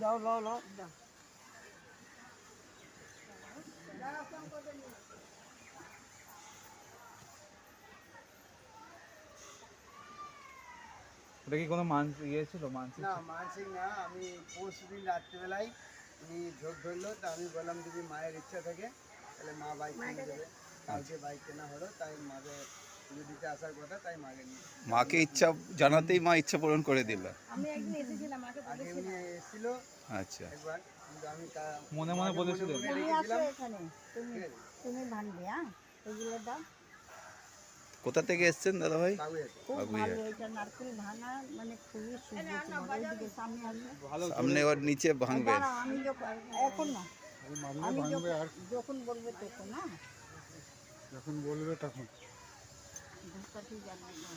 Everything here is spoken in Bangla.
লাও লাও লাও ওটা কি কোনো ইয়ে ছিল মানসিক? না মানসিক না, আমি পরশুদিন রাত্রিবেলায় উনি ঝোঁক ধরলো, তা আমি বললাম যদি মায়ের ইচ্ছা থাকে তাহলে মা বাইক কিনে দেবে। কালকে বাইক কেনা হলো, তাই মাকে পুজো দিতে আসার কথা, তাই মাকে নিয়ে মাকে ইচ্ছা জানাতেই মা ইচ্ছা পূরণ করে দিল। আমি একদিন এসেছিলাম, মাকে আগে বলেছিলাম উনি এসেছিল আচ্ছা, একবার, কিন্তু আমি মনে মনে বলেছিলেন? তুমি আসো এখানে, তুমি ভাঙবে। হ্যাঁ, এগুলো দাও। কোথা থেকে এসেছেন দাদা ভাই? কাগুয়াতে। খুব বাগুইহাট। ভালো, এটা নারকেল ভাঙা মানে খুবই সুন্দর। তোমার ওইদিকে সামনে আসবে। সামনে ওর নিচে ভাঙবে। দাঁড়াও, আমি যখন এখন না, আমি যখন বলবে তখন। না যখন বলবে তখন। ধূপকাঠি জ্বালাবো।